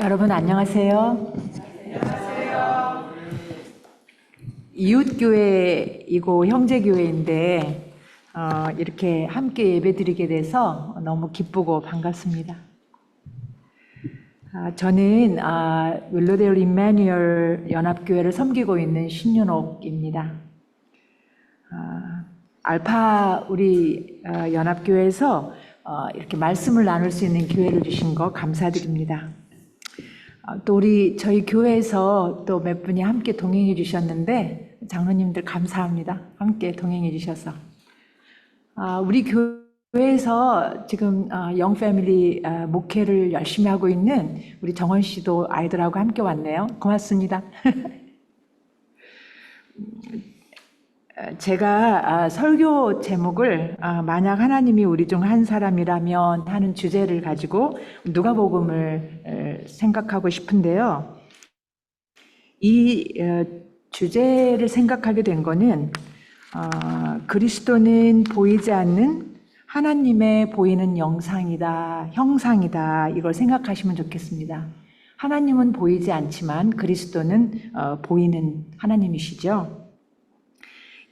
여러분 안녕하세요. 이웃교회이고 형제교회인데 이렇게 함께 예배드리게 돼서 너무 기쁘고 반갑습니다. 저는 윌로데일 임마누엘 연합교회를 섬기고 있는 신윤옥입니다. 알파 우리 연합교회에서 이렇게 말씀을 나눌 수 있는 기회를 주신 거 감사드립니다. 또 저희 교회에서 또 몇 분이 함께 동행해 주셨는데 장로님들 감사합니다. 함께 동행해 주셔서. 우리 교회에서 지금 영 패밀리 목회를 열심히 하고 있는 우리 정원 씨도 아이들하고 함께 왔네요. 고맙습니다. 제가 설교 제목을 만약 하나님이 우리 중 한 사람이라면 하는 주제를 가지고 누가복음을 생각하고 싶은데요. 이 주제를 생각하게 된 거는 그리스도는 보이지 않는 하나님의 보이는 형상이다 이걸 생각하시면 좋겠습니다. 하나님은 보이지 않지만 그리스도는 보이는 하나님이시죠.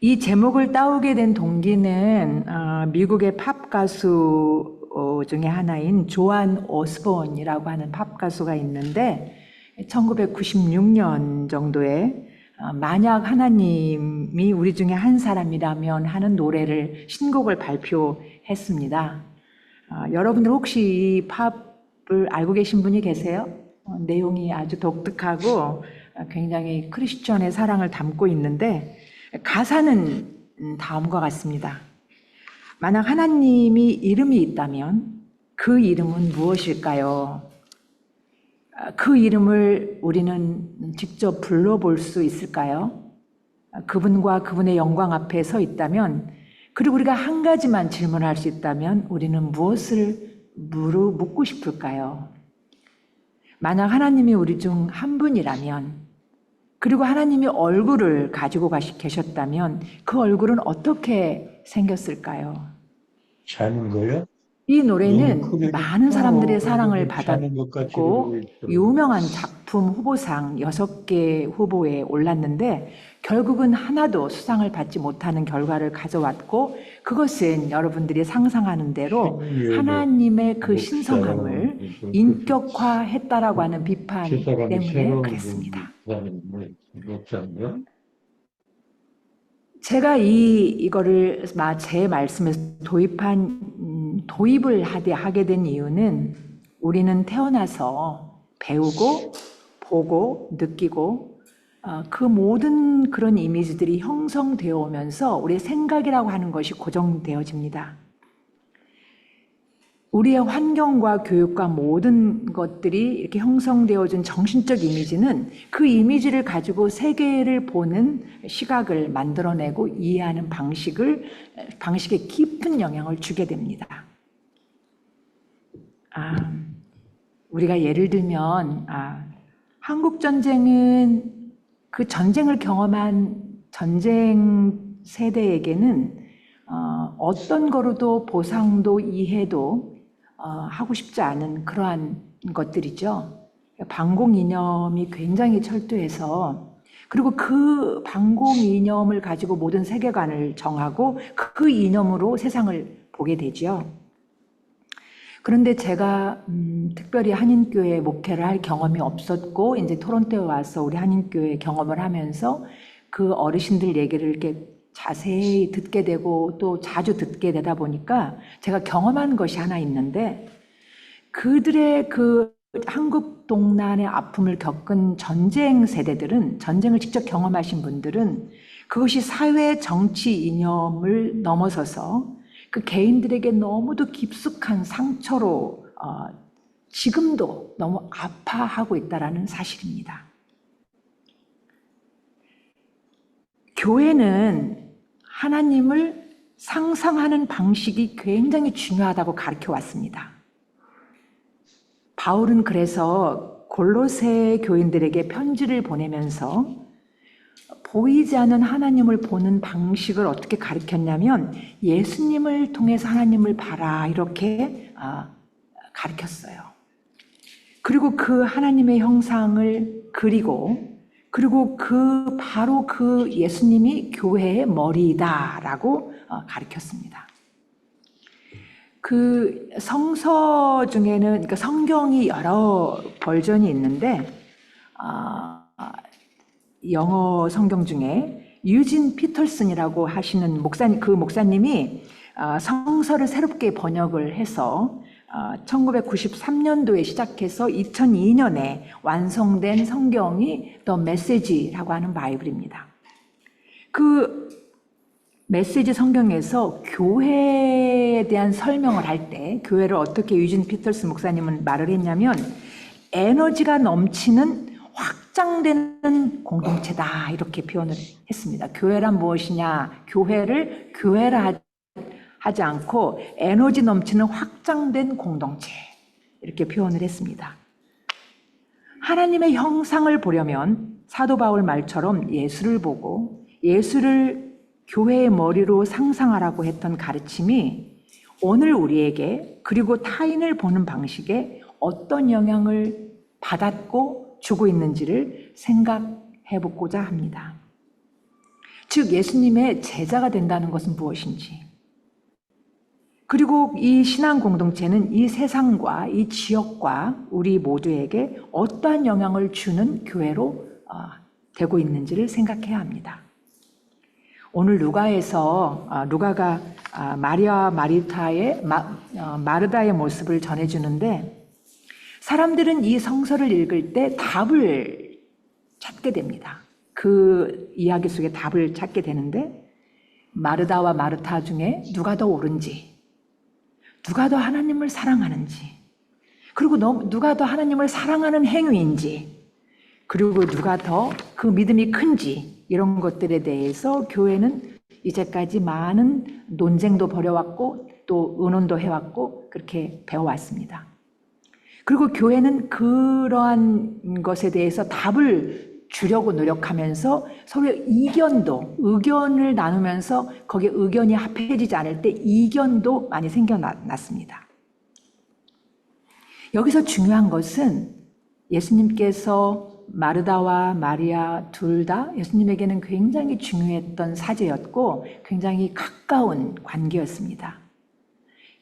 이 제목을 따오게 된 동기는 미국의 팝 가수 중에 하나인 조안 오스본이라고 하는 팝 가수가 있는데 1996년 정도에 만약 하나님이 우리 중에 한 사람이라면 하는 노래를 신곡을 발표했습니다. 여러분들 혹시 이 팝을 알고 계신 분이 계세요? 내용이 아주 독특하고 굉장히 크리스천의 사랑을 담고 있는데 가사는 다음과 같습니다. 만약 하나님이 이름이 있다면 그 이름은 무엇일까요? 그 이름을 우리는 직접 불러볼 수 있을까요? 그분과 그분의 영광 앞에 서 있다면, 그리고 우리가 한 가지만 질문할 수 있다면 우리는 무엇을 묻고 싶을까요? 만약 하나님이 우리 중 한 분이라면, 그리고 하나님이 얼굴을 가지고 계셨다면 그 얼굴은 어떻게 생겼을까요? 자는 거요? 이 노래는 많은 사람들의 사랑을 받았고 유명한 작품 후보상 6개 후보에 올랐는데 결국은 하나도 수상을 받지 못하는 결과를 가져왔고, 그것은 여러분들이 상상하는 대로 하나님의 그 신성함을 인격화했다라고 하는 비판 때문에 그랬습니다. 제가 이거를 제 말씀에서 도입을 하게 된 이유는 우리는 태어나서 배우고 보고 느끼고 그 모든 그런 이미지들이 형성되어 오면서 우리의 생각이라고 하는 것이 고정되어집니다. 우리의 환경과 교육과 모든 것들이 이렇게 형성되어진 정신적 이미지는 그 이미지를 가지고 세계를 보는 시각을 만들어내고 이해하는 방식에 깊은 영향을 주게 됩니다. 우리가 예를 들면 한국 전쟁은 그 전쟁을 경험한 전쟁 세대에게는 어떤 거로도 보상도 이해도 하고 싶지 않은 그러한 것들이죠. 반공 이념이 굉장히 철저해서, 그리고 그 반공 이념을 가지고 모든 세계관을 정하고 그 이념으로 세상을 보게 되죠. 그런데 제가 특별히 한인교회 목회를 할 경험이 없었고 이제 토론토에 와서 우리 한인교회 경험을 하면서 그 어르신들 얘기를 이렇게 자세히 듣게 되고 또 자주 듣게 되다 보니까 제가 경험한 것이 하나 있는데, 그들의 그 한국 동란의 아픔을 겪은 전쟁 세대들은, 전쟁을 직접 경험하신 분들은 그것이 사회 정치 이념을 넘어서서 그 개인들에게 너무도 깊숙한 상처로 지금도 너무 아파하고 있다는 사실입니다. 교회는 하나님을 상상하는 방식이 굉장히 중요하다고 가르쳐 왔습니다. 바울은 그래서 골로새 교인들에게 편지를 보내면서 보이지 않는 하나님을 보는 방식을 어떻게 가르쳤냐면 예수님을 통해서 하나님을 봐라 이렇게 가르쳤어요. 그리고 그 하나님의 형상을 그리고 그리고 바로 그 예수님이 교회의 머리이다라고 가르쳤습니다. 그 성서 중에는 그러니까 성경이 여러 버전이 있는데 영어 성경 중에 유진 피터슨이라고 하시는 그 목사님이 성서를 새롭게 번역을 해서 1993년도에 시작해서 2002년에 완성된 성경이 더 메시지라고 하는 바이블입니다. 그 메시지 성경에서 교회에 대한 설명을 할 때 교회를 어떻게 유진 피터슨 목사님은 말을 했냐면 에너지가 넘치는 확장되는 공동체다 이렇게 표현을 했습니다. 교회란 무엇이냐? 교회를 교회라 하지 않고 에너지 넘치는 확장된 공동체 이렇게 표현을 했습니다. 하나님의 형상을 보려면 사도 바울 말처럼 예수를 보고 예수를 교회의 머리로 상상하라고 했던 가르침이 오늘 우리에게 그리고 타인을 보는 방식에 어떤 영향을 받았고 주고 있는지를 생각해 보고자 합니다. 즉 예수님의 제자가 된다는 것은 무엇인지 그리고 이 신앙 공동체는 이 세상과 이 지역과 우리 모두에게 어떠한 영향을 주는 교회로 되고 있는지를 생각해야 합니다. 오늘 루가가 마리아와 마르다의 모습을 전해주는데 사람들은 이 성서를 읽을 때 답을 찾게 됩니다. 그 이야기 속에 답을 찾게 되는데 마르다와 마르타 중에 누가 더 옳은지 누가 더 하나님을 사랑하는지 그리고 누가 더 하나님을 사랑하는 행위인지 그리고 누가 더 그 믿음이 큰지 이런 것들에 대해서 교회는 이제까지 많은 논쟁도 벌여왔고 또 의논도 해왔고 그렇게 배워왔습니다. 그리고 교회는 그러한 것에 대해서 답을 주려고 노력하면서 서로 의견을 나누면서 거기에 의견이 합해지지 않을 때 이견도 많이 생겨났습니다. 여기서 중요한 것은 예수님께서 마르다와 마리아 둘 다 예수님에게는 굉장히 중요했던 사제였고 굉장히 가까운 관계였습니다.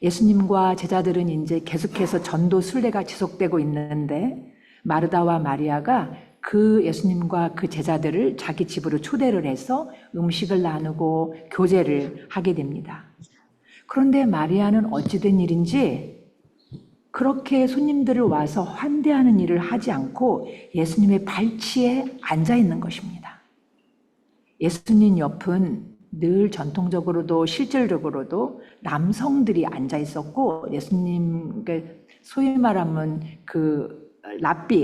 예수님과 제자들은 이제 계속해서 전도 순례가 지속되고 있는데 마르다와 마리아가 그 예수님과 그 제자들을 자기 집으로 초대를 해서 음식을 나누고 교제를 하게 됩니다. 그런데 마리아는 어찌된 일인지 그렇게 손님들을 와서 환대하는 일을 하지 않고 예수님의 발치에 앉아 있는 것입니다. 예수님 옆은 늘 전통적으로도 실질적으로도 남성들이 앉아 있었고 예수님 소위 말하면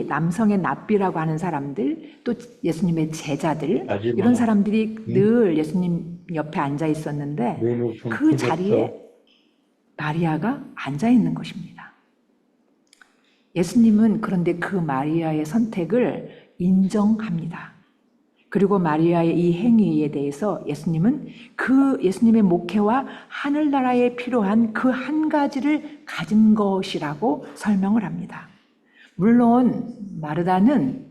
남성의 납비라고 하는 사람들 또 예수님의 제자들 이런 사람들이 늘 예수님 옆에 앉아 있었는데 그 자리에 마리아가 앉아 있는 것입니다. 예수님은 그런데 그 마리아의 선택을 인정합니다. 그리고 마리아의 이 행위에 대해서 예수님은 그 예수님의 목회와 하늘나라에 필요한 그 한 가지를 가진 것이라고 설명을 합니다. 물론 마르다는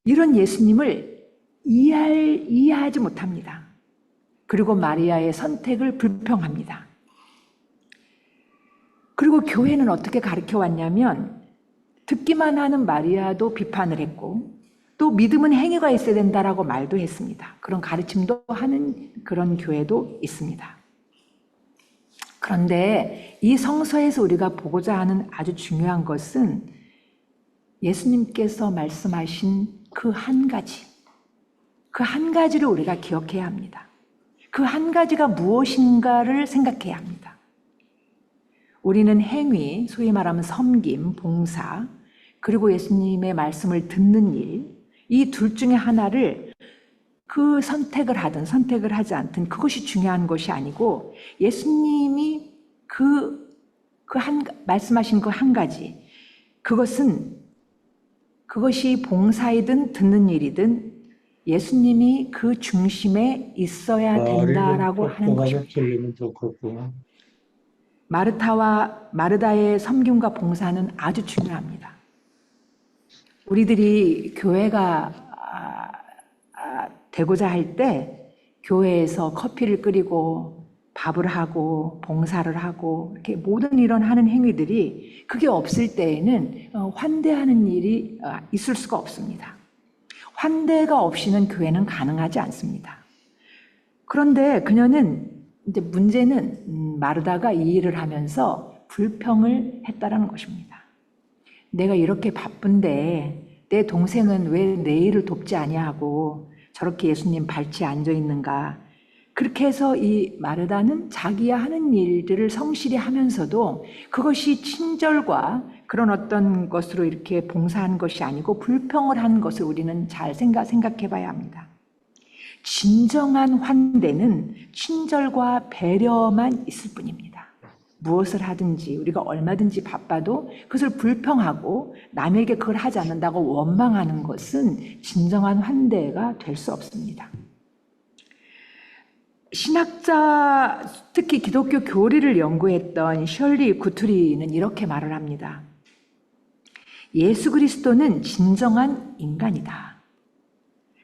이런 예수님을 이해하지 못합니다. 그리고 마리아의 선택을 불평합니다. 그리고 교회는 어떻게 가르쳐 왔냐면 듣기만 하는 마리아도 비판을 했고 또 믿음은 행위가 있어야 된다라고 말도 했습니다. 그런 가르침도 하는 그런 교회도 있습니다. 그런데 이 성서에서 우리가 보고자 하는 아주 중요한 것은 예수님께서 말씀하신 그 한 가지를 우리가 기억해야 합니다. 그 한 가지가 무엇인가를 생각해야 합니다. 우리는 행위, 소위 말하면 섬김, 봉사, 그리고 예수님의 말씀을 듣는 일, 이 둘 중에 하나를 그 선택을 하든 선택을 하지 않든 그것이 중요한 것이 아니고 예수님이 말씀하신 그 한 가지, 그것이 봉사이든 듣는 일이든 예수님이 그 중심에 있어야 된다라고 하는 것입니다. 마르다의 섬김과 봉사는 아주 중요합니다. 우리들이 교회가 되고자 할 때 교회에서 커피를 끓이고 밥을 하고 봉사를 하고 이렇게 모든 이런 하는 행위들이 그게 없을 때에는 환대하는 일이 있을 수가 없습니다. 환대가 없이는 교회는 가능하지 않습니다. 그런데 그녀는 이제 문제는 마르다가 이 일을 하면서 불평을 했다라는 것입니다. 내가 이렇게 바쁜데 내 동생은 왜 내 일을 돕지 아니하고 저렇게 예수님 발치에 앉아 있는가. 그렇게 해서 이 마르다는 자기야 하는 일들을 성실히 하면서도 그것이 친절과 그런 어떤 것으로 이렇게 봉사한 것이 아니고 불평을 한 것을 우리는 잘 생각해 봐야 합니다. 진정한 환대는 친절과 배려만 있을 뿐입니다. 무엇을 하든지 우리가 얼마든지 바빠도 그것을 불평하고 남에게 그걸 하지 않는다고 원망하는 것은 진정한 환대가 될 수 없습니다. 신학자, 특히 기독교 교리를 연구했던 셜리 구투리는 이렇게 말을 합니다. 예수 그리스도는 진정한 인간이다.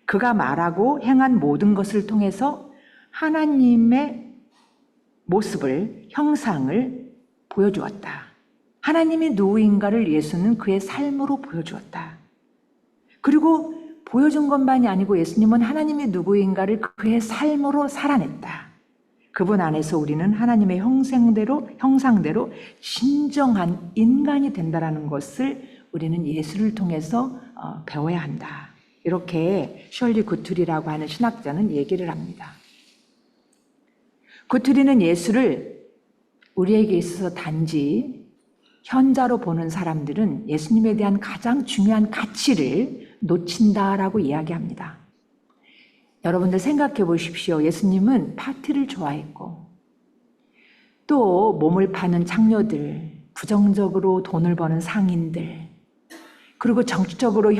그가 말하고 행한 모든 것을 통해서 하나님의 모습을, 형상을 보여주었다. 하나님이 누구인가를 예수는 그의 삶으로 보여주었다. 그리고 보여준 것만이 아니고 예수님은 하나님이 누구인가를 그의 삶으로 살아냈다. 그분 안에서 우리는 하나님의 형상대로 진정한 인간이 된다는 것을 우리는 예수를 통해서 배워야 한다. 이렇게 셜리 구투리라고 하는 신학자는 얘기를 합니다. 구투리는 예수를 우리에게 있어서 단지 현자로 보는 사람들은 예수님에 대한 가장 중요한 가치를 놓친다라고 이야기합니다. 여러분들 생각해 보십시오. 예수님은 파티를 좋아했고 또 몸을 파는 창녀들, 부정적으로 돈을 버는 상인들, 그리고 정치적으로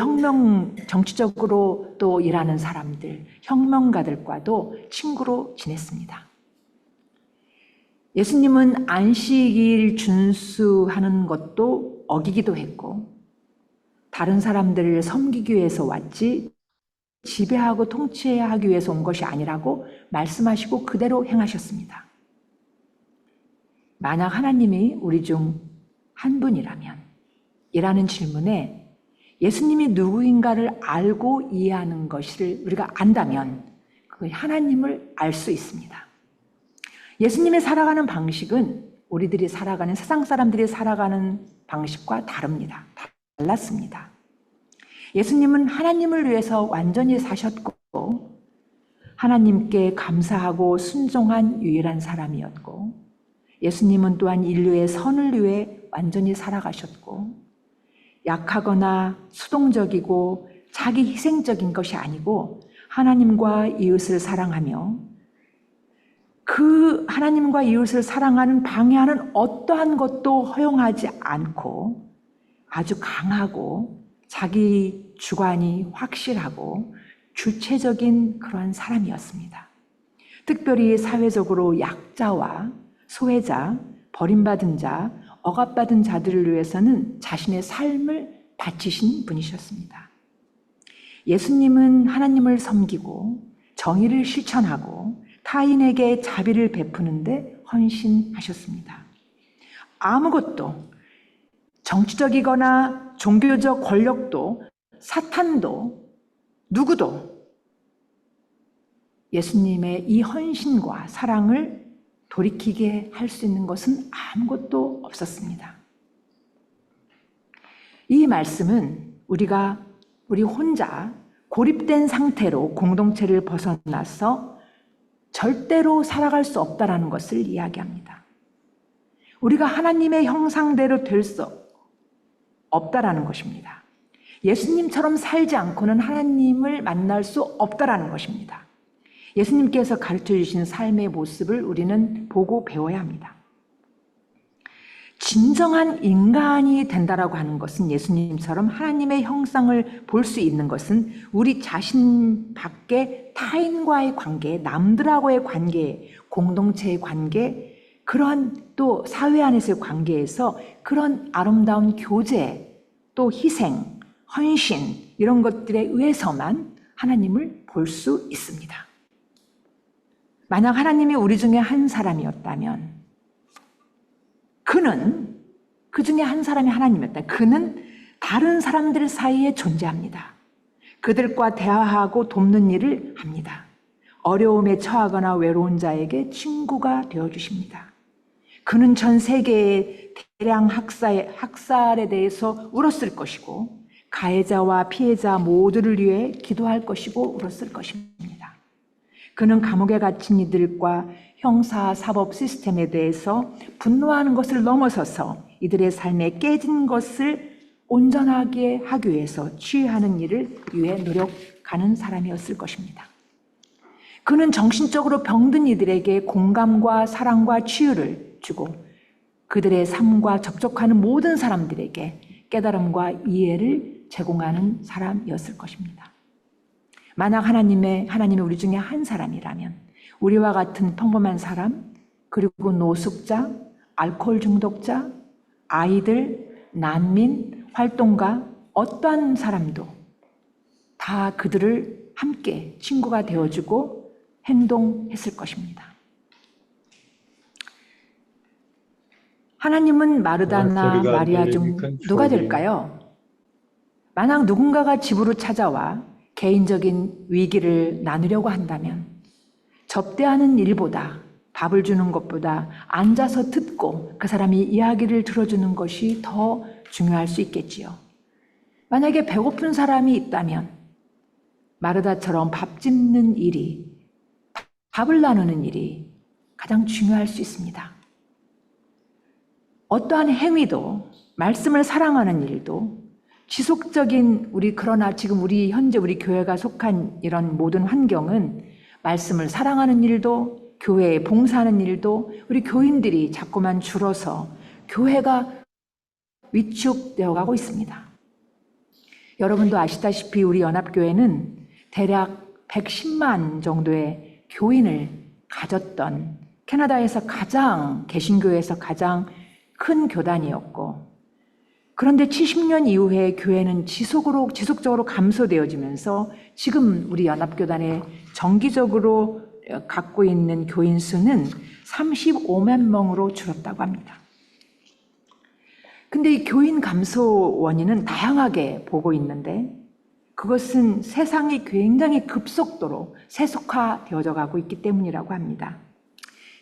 또 일하는 사람들, 혁명가들과도 친구로 지냈습니다. 예수님은 안식일 준수하는 것도 어기기도 했고 다른 사람들을 섬기기 위해서 왔지 지배하고 통치하기 위해서 온 것이 아니라고 말씀하시고 그대로 행하셨습니다. 만약 하나님이 우리 중 한 분이라면 이라는 질문에 예수님이 누구인가를 알고 이해하는 것을 우리가 안다면 그 하나님을 알 수 있습니다. 예수님이 살아가는 방식은 우리들이 살아가는 세상 사람들이 살아가는 방식과 다릅니다. 달랐습니다. 예수님은 하나님을 위해서 완전히 사셨고 하나님께 감사하고 순종한 유일한 사람이었고 예수님은 또한 인류의 선을 위해 완전히 살아가셨고 약하거나 수동적이고 자기 희생적인 것이 아니고 하나님과 이웃을 사랑하며 그 하나님과 이웃을 사랑하는 방해하는 어떠한 것도 허용하지 않고 아주 강하고 자기 주관이 확실하고 주체적인 그러한 사람이었습니다. 특별히 사회적으로 약자와 소외자, 버림받은 자, 억압받은 자들을 위해서는 자신의 삶을 바치신 분이셨습니다. 예수님은 하나님을 섬기고 정의를 실천하고 타인에게 자비를 베푸는데 헌신하셨습니다. 아무것도 정치적이거나 종교적 권력도 사탄도 누구도 예수님의 이 헌신과 사랑을 돌이키게 할 수 있는 것은 아무것도 없었습니다. 이 말씀은 우리 혼자 고립된 상태로 공동체를 벗어나서 절대로 살아갈 수 없다라는 것을 이야기합니다. 우리가 하나님의 형상대로 될 수 없다라는 것입니다. 예수님처럼 살지 않고는 하나님을 만날 수 없다라는 것입니다. 예수님께서 가르쳐 주신 삶의 모습을 우리는 보고 배워야 합니다. 진정한 인간이 된다라고 하는 것은 예수님처럼 하나님의 형상을 볼 수 있는 것은 우리 자신 밖에 타인과의 관계, 남들하고의 관계, 공동체의 관계, 그런 또 사회 안에서의 관계에서 그런 아름다운 교제, 또 희생, 헌신 이런 것들에 의해서만 하나님을 볼 수 있습니다. 만약 하나님이 우리 중에 한 사람이었다면 그는 그 중에 한 사람이 하나님이었다. 그는 다른 사람들 사이에 존재합니다. 그들과 대화하고 돕는 일을 합니다. 어려움에 처하거나 외로운 자에게 친구가 되어주십니다. 그는 전 세계의 대량 학살에 대해서 울었을 것이고 가해자와 피해자 모두를 위해 기도할 것이고 울었을 것입니다. 그는 감옥에 갇힌 이들과 형사 사법 시스템에 대해서 분노하는 것을 넘어서서 이들의 삶에 깨진 것을 온전하게 하기 위해서 치유하는 일을 위해 노력하는 사람이었을 것입니다. 그는 정신적으로 병든 이들에게 공감과 사랑과 치유를 주고 그들의 삶과 접촉하는 모든 사람들에게 깨달음과 이해를 제공하는 사람이었을 것입니다. 만약 하나님이 우리 중에 한 사람이라면 우리와 같은 평범한 사람, 그리고 노숙자, 알코올 중독자, 아이들, 난민, 활동가, 어떠한 사람도 다 그들을 함께 친구가 되어주고 행동했을 것입니다. 하나님은 마르다나 마리아 중 누가 될까요? 만약 누군가가 집으로 찾아와 개인적인 위기를 나누려고 한다면 접대하는 일보다 밥을 주는 것보다 앉아서 듣고 그 사람이 이야기를 들어주는 것이 더 중요할 수 있겠지요. 만약에 배고픈 사람이 있다면 마르다처럼 밥 짓는 일이, 밥을 나누는 일이 가장 중요할 수 있습니다. 어떠한 행위도, 말씀을 사랑하는 일도, 지속적인 그러나 지금 현재 우리 교회가 속한 이런 모든 환경은 말씀을 사랑하는 일도, 교회에 봉사하는 일도 우리 교인들이 자꾸만 줄어서 교회가 위축되어 가고 있습니다. 여러분도 아시다시피 우리 연합교회는 대략 110만 정도의 교인을 가졌던 캐나다에서 개신교회에서 가장 큰 교단이었고, 그런데 70년 이후에 교회는 지속적으로 감소되어지면서 지금 우리 연합교단에 정기적으로 갖고 있는 교인 수는 35만 명으로 줄었다고 합니다. 근데 이 교인 감소 원인은 다양하게 보고 있는데 그것은 세상이 굉장히 급속도로 세속화되어져 가고 있기 때문이라고 합니다.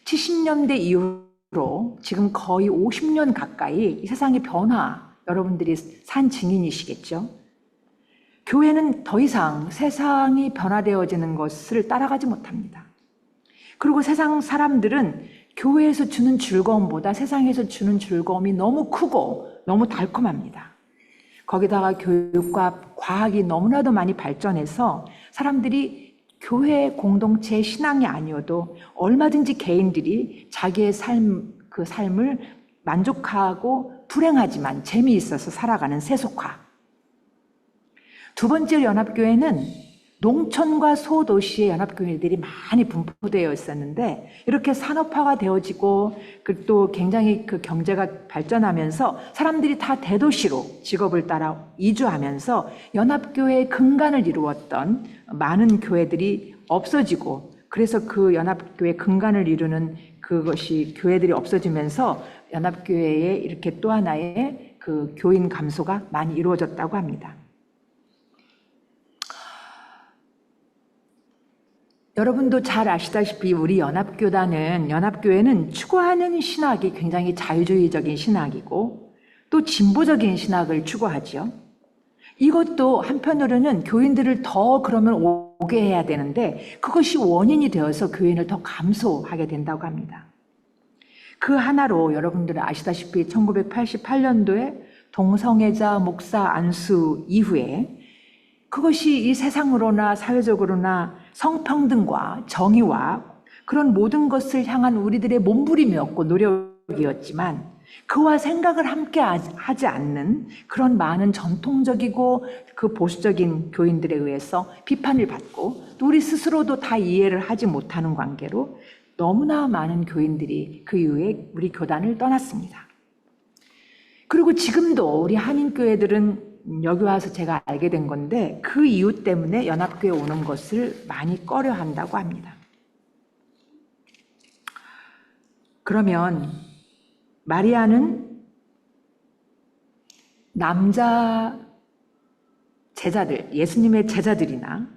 70년대 이후로 지금 거의 50년 가까이 이 세상의 변화, 여러분들이 산 증인이시겠죠? 교회는 더 이상 세상이 변화되어지는 것을 따라가지 못합니다. 그리고 세상 사람들은 교회에서 주는 즐거움보다 세상에서 주는 즐거움이 너무 크고 너무 달콤합니다. 거기다가 교육과 과학이 너무나도 많이 발전해서 사람들이 교회 공동체의 신앙이 아니어도 얼마든지 개인들이 자기의 삶을 만족하고 불행하지만 재미있어서 살아가는 세속화. 두 번째로 연합교회는 농촌과 소도시의 연합교회들이 많이 분포되어 있었는데 이렇게 산업화가 되어지고 또 굉장히 경제가 발전하면서 사람들이 다 대도시로 직업을 따라 이주하면서 연합교회의 근간을 이루었던 많은 교회들이 없어지고, 그래서 그 연합교회 근간을 이루는 그것이 교회들이 없어지면서 연합교회에 이렇게 또 하나의 그 교인 감소가 많이 이루어졌다고 합니다. 여러분도 잘 아시다시피 우리 연합교회는 추구하는 신학이 굉장히 자유주의적인 신학이고 또 진보적인 신학을 추구하죠. 이것도 한편으로는 교인들을 더 그러면 오게 해야 되는데 그것이 원인이 되어서 교인을 더 감소하게 된다고 합니다. 그 하나로 여러분들은 아시다시피 1988년도에 동성애자 목사 안수 이후에 그것이 이 세상으로나 사회적으로나 성평등과 정의와 그런 모든 것을 향한 우리들의 몸부림이었고 노력이었지만 그와 생각을 함께 하지 않는 그런 많은 전통적이고 그 보수적인 교인들에 의해서 비판을 받고 또 우리 스스로도 다 이해를 하지 못하는 관계로 너무나 많은 교인들이 그 이후에 우리 교단을 떠났습니다. 그리고 지금도 우리 한인교회들은 여기 와서 제가 알게 된 건데 그 이유 때문에 연합교회 오는 것을 많이 꺼려 한다고 합니다. 그러면 마리아는 남자 제자들, 예수님의 제자들이나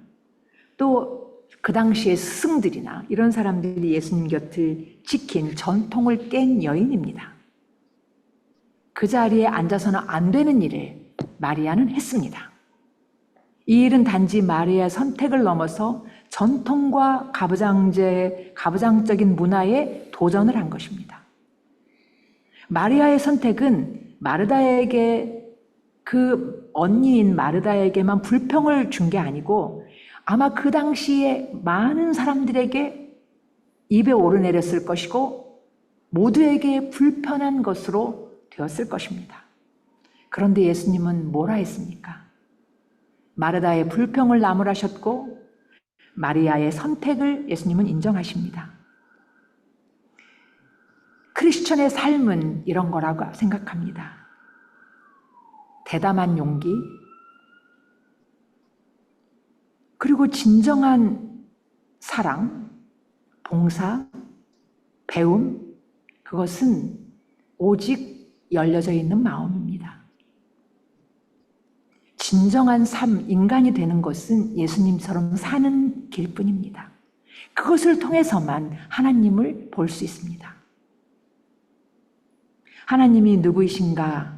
또 그 당시의 스승들이나 이런 사람들이 예수님 곁을 지킨 전통을 깬 여인입니다. 그 자리에 앉아서는 안 되는 일을 마리아는 했습니다. 이 일은 단지 마리아의 선택을 넘어서 전통과 가부장적인 문화에 도전을 한 것입니다. 마리아의 선택은 마르다에게, 그 언니인 마르다에게만 불평을 준 게 아니고 아마 그 당시에 많은 사람들에게 입에 오르내렸을 것이고 모두에게 불편한 것으로 되었을 것입니다. 그런데 예수님은 뭐라 했습니까? 마르다의 불평을 나무라셨고 마리아의 선택을 예수님은 인정하십니다. 크리스천의 삶은 이런 거라고 생각합니다. 대담한 용기, 그리고 진정한 사랑, 봉사, 배움, 그것은 오직 열려져 있는 마음입니다. 진정한 삶, 인간이 되는 것은 예수님처럼 사는 길뿐입니다. 그것을 통해서만 하나님을 볼 수 있습니다. 하나님이 누구이신가?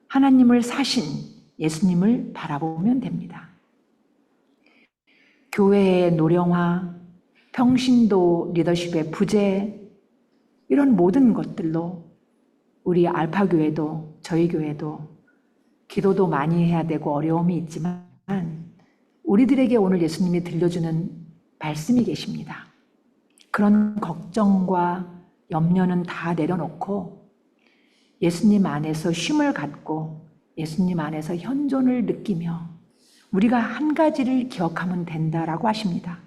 하나님을 사신 예수님을 바라보면 됩니다. 교회의 노령화, 평신도 리더십의 부재, 이런 모든 것들로 우리 알파교회도 저희 교회도 기도도 많이 해야 되고 어려움이 있지만 우리들에게 오늘 예수님이 들려주는 말씀이 계십니다. 그런 걱정과 염려는 다 내려놓고 예수님 안에서 쉼을 갖고 예수님 안에서 현존을 느끼며 우리가 한 가지를 기억하면 된다라고 하십니다.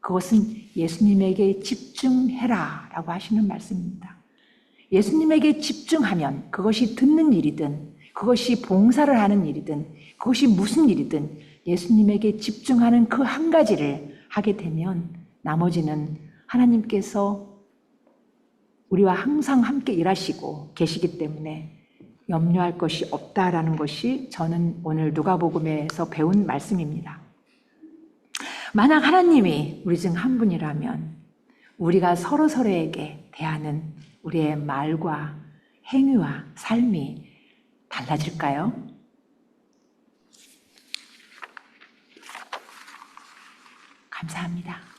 그것은 예수님에게 집중해라 라고 하시는 말씀입니다. 예수님에게 집중하면 그것이 듣는 일이든 그것이 봉사를 하는 일이든 그것이 무슨 일이든 예수님에게 집중하는 그 한 가지를 하게 되면 나머지는 하나님께서 우리와 항상 함께 일하시고 계시기 때문에 염려할 것이 없다라는 것이 저는 오늘 누가복음에서 배운 말씀입니다. 만약 하나님이 우리 중 한 분이라면 우리가 서로서로에게 대하는 우리의 말과 행위와 삶이 달라질까요? 감사합니다.